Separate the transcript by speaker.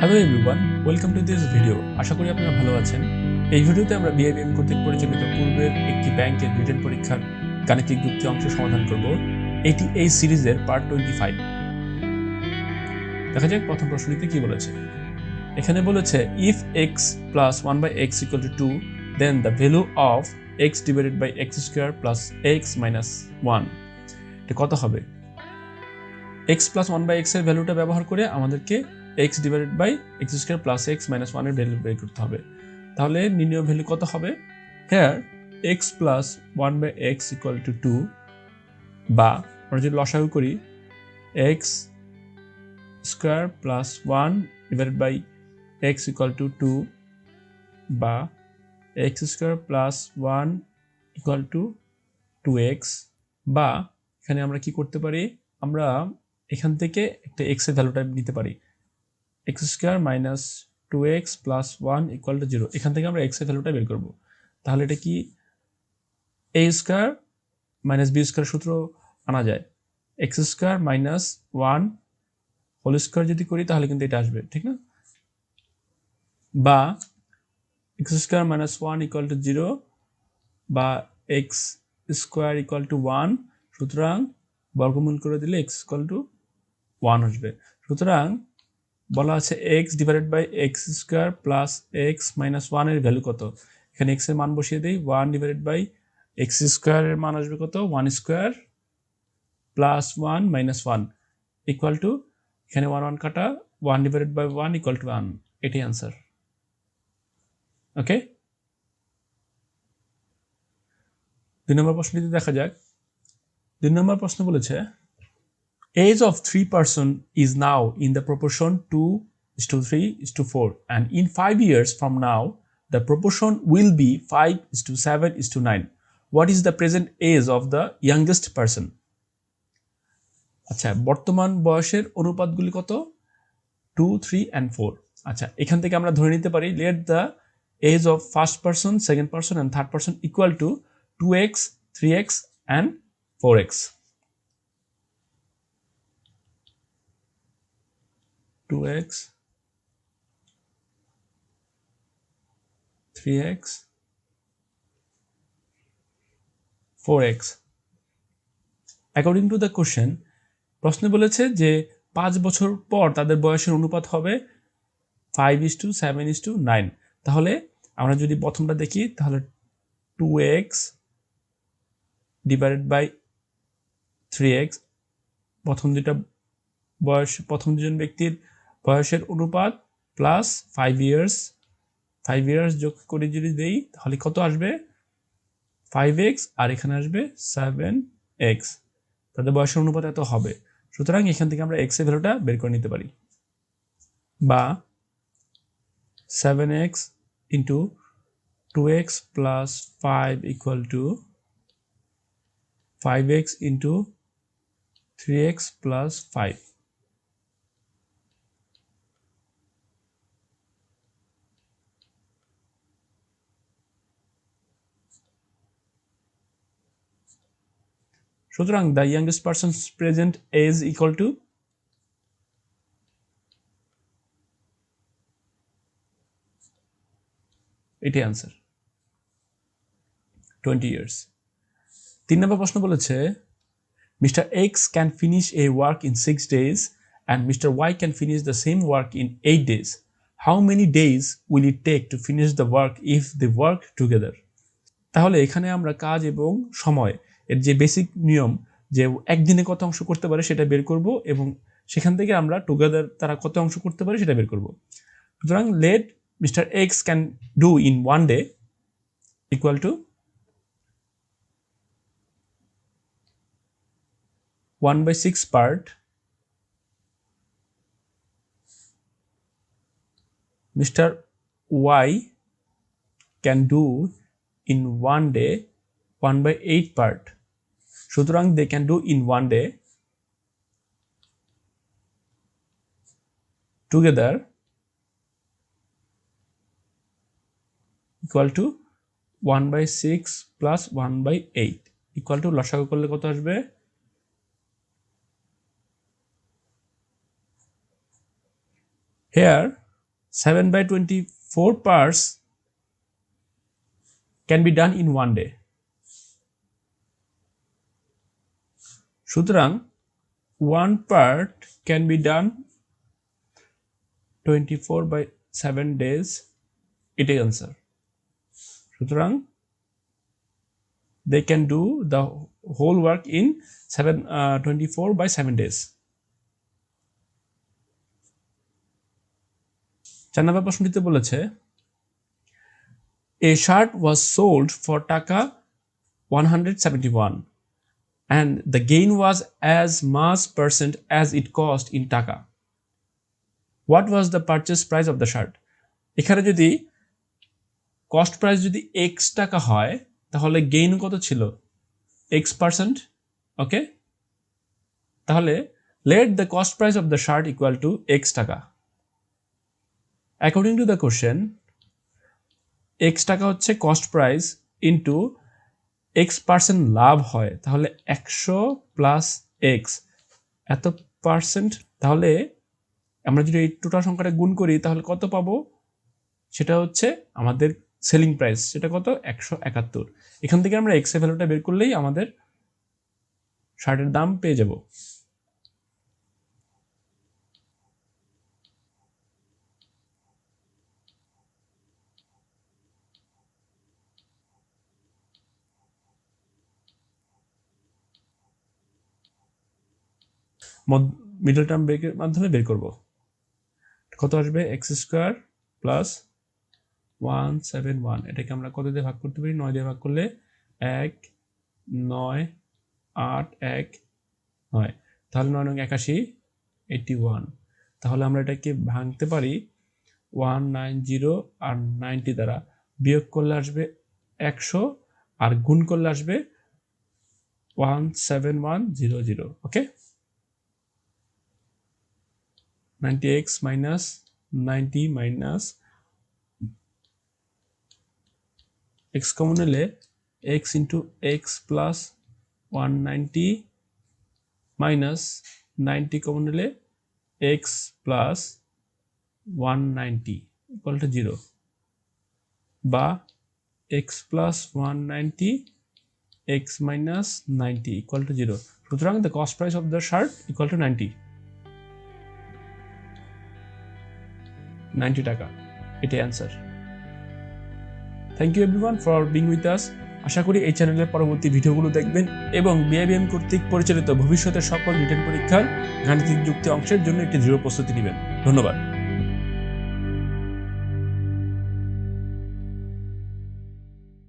Speaker 1: Hello everyone, welcome to this video. আশা করি আপনারা ভালো আছেন। এই ভিডিওতে আমরা বিআইবিএম কর্তৃক পরিচালিত পূর্বের একটি ব্যাংকের রিটেন পরীক্ষার গাণিতিক যুক্তি অংশ সমাধান করব। এটি এই সিরিজের পার্ট 25। দেখা যাক প্রথম প্রশ্নটিতে কি বলেছে। এখানে বলেছে if x plus 1/x equal to 2 then the value of x divided by x square plus x minus 1 এটা কত হবে। এক্স প্লাস 1/x এর ভ্যালুটা ব্যবহার করে আমাদেরকে x divided by x square plus x minus 1 এর ভ্যালু বের করতে হবে। তাহলে নির্ণয় ভ্যালু কত হবে। Here x plus 1/x equal to 2 বা আমরা যদি লসাগু করি x square plus 1 divided by x equal to 2 বা x square plus 1 equal to 2x বা এখানে আমরা কি করতে পারি, আমরা এখান থেকে একটা এক্স এর ভ্যালুটা নিতে পারি x square minus 2x plus 1 equal to 0। এখান থেকে আমরা এক্স এর ভ্যালুটা বের করবো। তাহলে এটা কি A square minus B square সূত্র আনা যায়, x square minus 1 whole square যদি করি তাহলে কিন্তু এটা আসবে, ঠিক না। বা x square minus 1 equal to 0 বা এক্স স্কোয়ার ইকুয়াল টু 1, সুতরাং বর্গমূল করে দিলে এক্স ইকুয়াল টু 1 আসবে। সুতরাং বলা আছে x divided by x square plus x minus 1 এর ভ্যালু কত। এখানে এক্স এর মান বসিয়ে দিই, 1 ডিভাইডেড বাই এক্স স্কোয়ারের মান আসবে কত, 1 square plus 1 minus 1 equal two, এখানে 1 1 কাটা, 1 ডিভাইডেড বাই 1 ইকুয়াল টু 1। এটাই আনসার। ওকে, 2 নম্বর প্রশ্নটি দেখা যাক। 2 নম্বর প্রশ্ন বলেছে age of 3 person is now in the proportion 2:3:4 and in 5 years from now the proportion will be 5:7:9. What is the present age of the youngest person? আচ্ছা, বর্তমান বয়সের অনুপাতগুলি কত, 2, 3 and 4। আচ্ছা, এখান থেকে আমরা ধরে নিতে পারি let the age of first person, second person and third person equal to 2x, 3x and 4x. 2x, 3x, 4x. According to the question, প্রশ্নে বলেছে যে 5 বছর পর তাদের বয়সের অনুপাত হবে 5:7:9। তাহলে আমরা যদি প্রথমটা দেখি তাহলে 2x ডিভাইডেড বাই 3x, প্রথম দুজন ব্যক্তির বয়সের অনুপাত প্লাস 5 ইয়ার্স যোগ করে যদি দেই তাহলে কত আসবে, 5x আর এখানে আসবে 7x। তাদের বয়সের অনুপাত এত হবে। সুতরাং এখান থেকে আমরা x এর ভ্যালুটা বের করে নিতে পারি। বা 7x into 2x plus 5 equal to 5x into 3x plus 5। সুতরাং the youngest person's present age equal to এটি আনসার 20 years। 3 নম্বর প্রশ্ন বলেছে Mr. X can finish a work in 6 days and Mr. Y can finish the same work in 8 days. How many days will it take to finish the work if they work together? তাহলে এখানে আমরা কাজ এবং সময় এর যে basic নিয়ম যে একদিনে কত অংশ করতে পারে সেটা বের করব এবং সেখান থেকে আমরা টুগেদার তারা কত অংশ করতে পারে সেটা বের করব। সুতরাং let mister x can do in 1 day equal to 1/6 part Mr. Y can do in 1 day 1/8 part. সুতরাং they can do in 1 day together equal to 1/6 plus 1/8 equal to লসাগু করলে কত আসবে, here 7/24 parts can be done in one day. সুতরাং one part can be done 24/7 days. এটাই answer. সুতরাং they can do the whole work in 24/7 days. 4 নম্বর প্রশ্নটিতে বলেছে a shirt was sold for টাকা 171 and the gain was as much percent as it cost in টাকা. What was the purchase price of the shirt? এখানে যদি cost price যদি x টাকা হয় তাহলে gain কত ছিল x%. ওকে, তাহলে let the cost price of the shirt equal to x টাকা. According to the question, x টাকা হচ্ছে কস্ট প্রাইস ইন্টু x% লাভ হয়, তাহলে 100 প্লাস x এত পার্সেন্ট. তাহলে আমরা যদি এই টোটাল সংখ্যাটা গুণ করি তাহলে কত পাবো, সেটা হচ্ছে আমাদের সেলিং প্রাইস, সেটা কত 171. এখান থেকে আমরা x এর ভ্যালুটা বের করলেই আমাদের শার্টের দাম পেয়ে যাব. মিডল টার্ম ব্রেকের মাধ্যমে বের করব. কত আসবে x² প্লাস 171. এটাকে আমরা কত দিয়ে ভাগ করতে পারি, 9 দিয়ে ভাগ করলে 1 9 8 1 9, তাহলে 9 9 81 81. তাহলে আমরা এটাকে ভাঙতে পারি 190 আর 90 দ্বারা, বিয়োগ করলে আসবে 100 আর গুণ করলে আসবে 17100. ওকে, 90x minus 90 minus x common নিলে x into x plus 190 minus 90 common নিলে x plus 190 equal to 0, বা x plus 190 x minus 90 equal to 0. সুতরাং the cost price of the shirt equal to 90 টাকা. এটাই answer. Thank you everyone for being with us. আশা করি এই চ্যানেলের পরবর্তী ভিডিওগুলো দেখবেন এবং BIBM কর্তৃক পরিচালিত ভবিষ্যতের সকল রিটেন পরীক্ষার গাণিতিক যুক্তি অংশের জন্য একটি দৃঢ় প্রস্তুতি নেবেন. ধন্যবাদ.